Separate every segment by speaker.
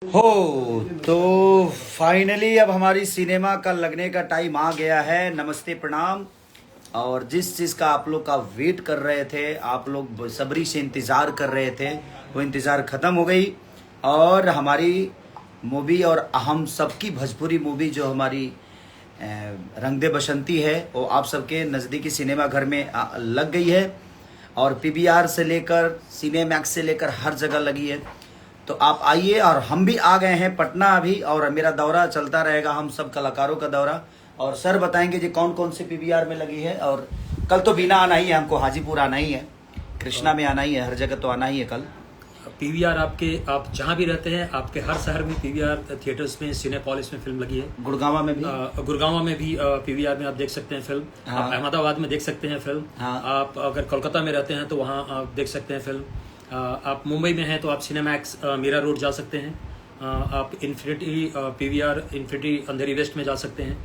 Speaker 1: हो तो फाइनली अब हमारी सिनेमा का लगने का टाइम आ गया है। नमस्ते प्रणाम। और जिस चीज़ का आप लोग का वेट कर रहे थे, आप लोग बेसब्री से इंतज़ार कर रहे थे, वो इंतज़ार ख़त्म हो गई। और हमारी मूवी और हम सबकी भोजपुरी मूवी जो हमारी रंग दे बसंती है, वो आप सबके नज़दीकी सिनेमा घर में लग गई है। और पीवीआर से लेकर सिनेमैक्स से लेकर हर जगह लगी है। तो आप आइए। और हम भी आ गए हैं पटना अभी, और मेरा दौरा चलता रहेगा, हम सब कलाकारों का दौरा। और सर बताएंगे जी कौन कौन सी पीवीआर में लगी है। और कल तो बीना आना ही है, हमको हाजीपुर आना ही है, कृष्णा में आना ही है, हर जगह तो आना ही है कल।
Speaker 2: पीवीआर आप जहाँ भी रहते हैं, आपके हर शहर में पीवीआर थिएटर्स में, सिनेपॉलिस में फिल्म लगी है।
Speaker 1: गुड़गांव में भी
Speaker 2: पीवीआर में आप देख सकते हैं फिल्म।
Speaker 1: हाँ।
Speaker 2: आप अहमदाबाद में देख सकते हैं फिल्म।
Speaker 1: हाँ।
Speaker 2: आप अगर कोलकाता में रहते हैं तो वहाँ आप देख सकते हैं फिल्म। आप मुंबई में हैं तो आप सिनेमैक्स मीरा रोड जा सकते हैं। आप इन्फिनिटी पीवीआर इन्फिनिटी अंधेरी वेस्ट में जा सकते हैं।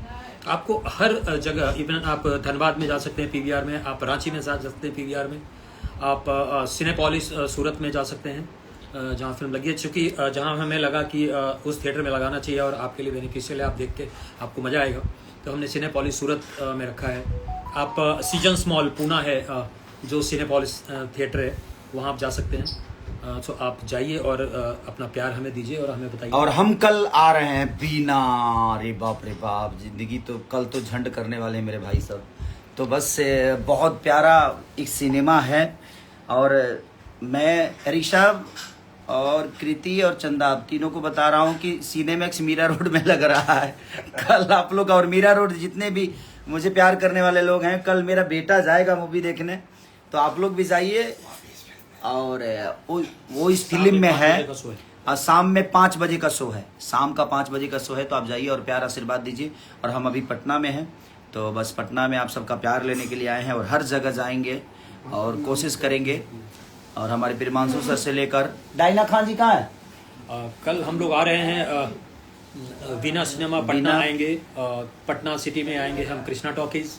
Speaker 2: आपको हर जगह, इवन आप धनबाद में जा सकते हैं पीवीआर में, आप रांची में जा सकते हैं पीवीआर में, आप सिनेपॉलिस सूरत में जा सकते हैं जहाँ फिल्म लगी है। चूँकि जहाँ हमें लगा कि उस थिएटर में लगाना चाहिए और आपके लिए बेनिफिशियल है, आप देख के आपको मज़ा आएगा, तो हमने सिनेपॉलिस सूरत में रखा है। आप सीजन्स मॉल पूना है, जो सिनेपॉलिस थिएटर है, वहाँ आप जा सकते हैं। तो आप जाइए और अपना प्यार हमें दीजिए और हमें बताइए।
Speaker 1: और हम कल आ रहे हैं बीना। रे बाप, जिंदगी तो कल तो झंड करने वाले हैं मेरे भाई सब। तो बस बहुत प्यारा एक सिनेमा है। और मैं ऋषभ और कृति और चंदा, आप तीनों को बता रहा हूँ कि सिनेमैक्स मीरा रोड में लग रहा है कल आप लोग। और मीरा रोड जितने भी मुझे प्यार करने वाले लोग हैं, कल मेरा बेटा जाएगा मूवी देखने, तो आप लोग भी जाइए। और वो इस फिल्म में है। शाम में 5 बजे का शो है, शाम का 5 बजे का शो है, तो आप जाइए और प्यार आशीर्वाद दीजिए। और हम अभी पटना में हैं, तो बस पटना में आप सबका प्यार लेने के लिए आए हैं, और हर जगह जाएंगे और कोशिश करेंगे। और हमारे प्रिमांशु सर से लेकर डायना खान जी कहाँ है?
Speaker 2: कल हम लोग आ रहे हैं वीना सिनेमा पटना आएंगे। पटना सिटी में आएंगे हम कृष्णा टॉकीज।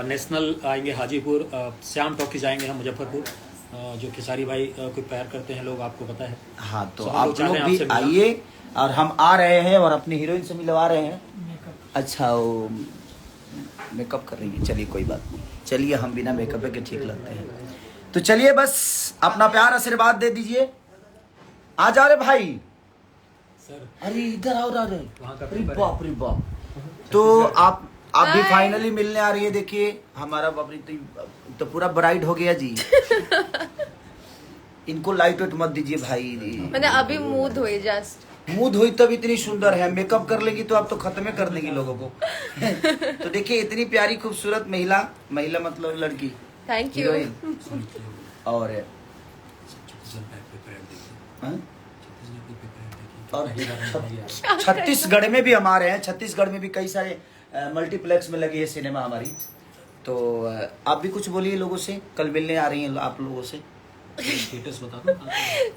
Speaker 2: नेशनल आएंगे हाजीपुर। श्याम टॉकीज आएंगे हम मुजफ्फरपुर, जो खेसारी भाई को प्यार करते हैं लोग, आपको पता है।
Speaker 1: हाँ, तो आप लोग भी आइए। और हम आ रहे हैं और अपनी हीरोइन से मिलवा रहे हैं। अच्छा, वो मेकअप कर रही है, चलिए कोई बात नहीं, चलिए हम बिना मेकअप के ठीक लगते हैं। तो चलिए बस अपना प्यार आशीर्वाद दे दीजिए। आ जा रे भाई
Speaker 2: सर।
Speaker 1: अरे इधर आओ रे। बाप रे बाप। तो आप भी फाइनली मिलने आ रही है। देखिए हमारा बाप रे, तो पूरा ब्राइड हो गया जी। इनको लाइट वेट मत दीजिए भाई।
Speaker 3: मैंने अभी मुंह धोई, जस्ट
Speaker 1: मुंह धोई तब इतनी सुंदर है। मेकअप कर लेंगी तो आप तो खत्म कर देंगी लोगों को। तो देखिए इतनी प्यारी खूबसूरत महिला मतलब लड़की।
Speaker 3: Thank you.
Speaker 1: और छत्तीसगढ़ में भी हमारे हैं, छत्तीसगढ़ में भी कई सारे मल्टीप्लेक्स में लगी है सिनेमा हमारी। तो आप भी कुछ बोलिए लोगों से, कल मिलने आ रही हैं आप लोगों से।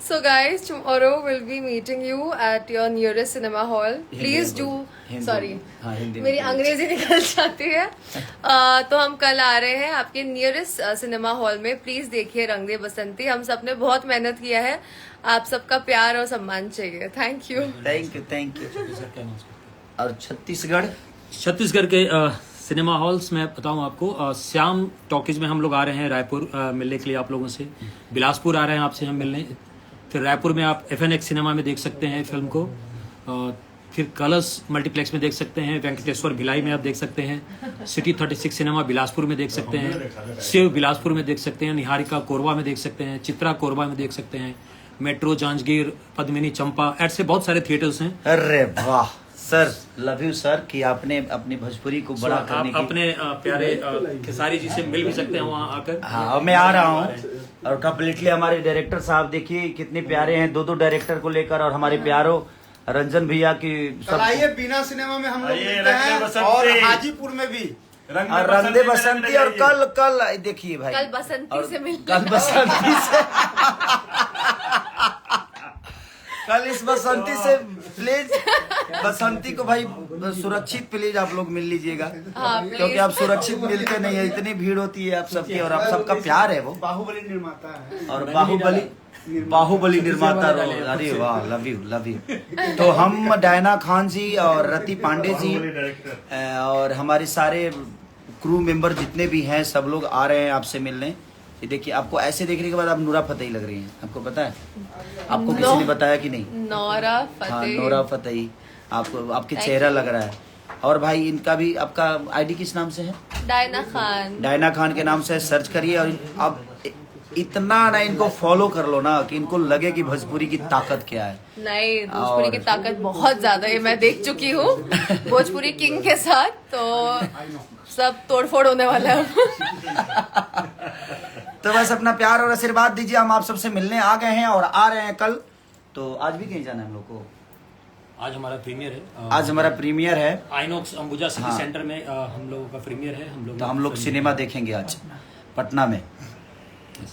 Speaker 3: So guys, tomorrow we'll be meeting you at your nearest cinema hall. Please do. Sorry, मेरी अंग्रेजी निकल जाती है। तो हम कल आ रहे हैं आपके नियरेस्ट सिनेमा हॉल में। प्लीज देखिए रंग दे बसंती। हम सब ने बहुत मेहनत किया है, आप सबका प्यार और सम्मान चाहिए। Thank you.
Speaker 1: Thank you. और छत्तीसगढ़
Speaker 2: के सिनेमा हॉल्स में बताऊं आपको, श्याम टॉकीज में हम लोग आ रहे हैं रायपुर मिलने के लिए आप लोगों से। बिलासपुर आ रहे हैं आपसे हम मिलने। फिर रायपुर में आप FNX सिनेमा में देख सकते हैं फिल्म को। फिर कलर्स मल्टीप्लेक्स में देख सकते हैं। वेंकटेश्वर भिलाई में आप देख सकते हैं। सिटी 36 सिनेमा बिलासपुर में देख सकते हैं। शिव बिलासपुर में देख सकते हैं। निहारिका कोरबा में देख सकते हैं। चित्रा कोरबा में देख सकते हैं। मेट्रो जांजगीर, पद्मिनी, चंपा, ऐसे बहुत सारे थिएटर्स हैं।
Speaker 1: अरे वाह सर, लव यू सर कि आपने अपनी भोजपुरी को बड़ा करने की।
Speaker 2: अपने प्यारे खेसारी जी से मिल भी सकते हैं वहाँ आकर।
Speaker 1: हाँ, मैं आ रहा हूँ। और कम्प्लीटली हमारे डायरेक्टर साहब देखिए कितने प्यारे हैं, 2 डायरेक्टर को लेकर। और हमारे प्यारो रंजन भैया की
Speaker 4: आइए बीना सिनेमा में हम लोग मिलते हैं, और हाजीपुर में भी
Speaker 1: रंग दे बसंती। और कल देखिए भाई,
Speaker 3: कल बसंती से मिलते
Speaker 1: कल बसंती से कल इस बसंती से प्लीज, बसंती को भाई सुरक्षित प्लीज आप लोग मिल लीजिएगा। क्योंकि आप सुरक्षित मिलते नहीं है, इतनी भीड़ होती है आप सबकी, और आप सबका प्यार है वो।
Speaker 4: बाहुबली निर्माता है।
Speaker 1: और बाहुबली बाहुबली निर्माता रहो। अरे वाह, लव यू। तो हम डायना खान जी और रति पांडे जी और हमारे सारे क्रू मेंबर जितने भी हैं सब लोग आ रहे हैं आपसे मिलने। ये देखिए, आपको ऐसे देखने के बाद आप नूरा फतेही लग रही हैं, आपको पता है? आपको किसी ने बताया कि नहीं?
Speaker 3: Nora Fatehi.
Speaker 1: हाँ, नोरा फतेही, आपको आपके चेहरा लग रहा है। और भाई इनका भी, आपका आईडी किस नाम से है?
Speaker 3: डायना खान।
Speaker 1: डायना खान के नाम से सर्च करिए और आप इतना ना इनको फॉलो कर लो ना कि इनको लगे कि भोजपुरी की ताकत क्या है।
Speaker 3: नहीं, भोजपुरी की ताकत बहुत ज्यादा है, मैं देख चुकी हूँ भोजपुरी किंग के साथ, तो सब तोड़फोड़ होने वाला है।
Speaker 1: तो बस अपना प्यार और आशीर्वाद दीजिए। हम आप सबसे मिलने आ गए हैं और आ रहे हैं कल। तो आज भी कहीं जाना है हम लोग को?
Speaker 2: आज हमारा प्रीमियर है।
Speaker 1: आज हमारा प्रीमियर है
Speaker 2: आइनॉक्स अंबुजा सिटी
Speaker 1: हाँ।
Speaker 2: सेंटर में हम लोगों का प्रीमियर है।
Speaker 1: तो हम लोग सिनेमा देखेंगे आज पटना में।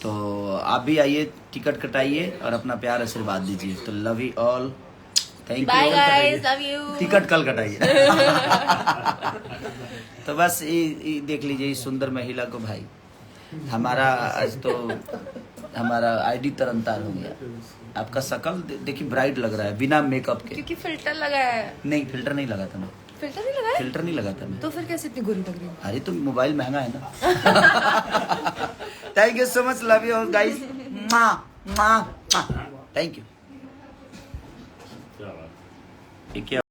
Speaker 1: तो आप भी आइए, टिकट कटाइए और अपना प्यार आशीर्वाद दीजिए। तो love you all, thank
Speaker 3: bye
Speaker 1: you.
Speaker 3: Guys, love you.
Speaker 1: Ticket कल कटाइए। तो बस ये देख लीजिए इस सुंदर महिला को भाई। हमारा आज तो हमारा आईडी तरनतार हो गया। आपका शकल देखिए ब्राइट लग रहा है बिना मेकअप के।
Speaker 3: क्योंकि फिल्टर लगाया है।
Speaker 1: नहीं, फिल्टर नहीं लगा था मैं।
Speaker 3: फिल्टर नहीं लगाया?
Speaker 1: फिल्टर नहीं लगा था मैं।
Speaker 3: तो फिर कैसे इतनी गोरी लग रही है?
Speaker 1: अरे तो मोबाइल महंगा है ना। Thank you so much, love you guys. Thank you.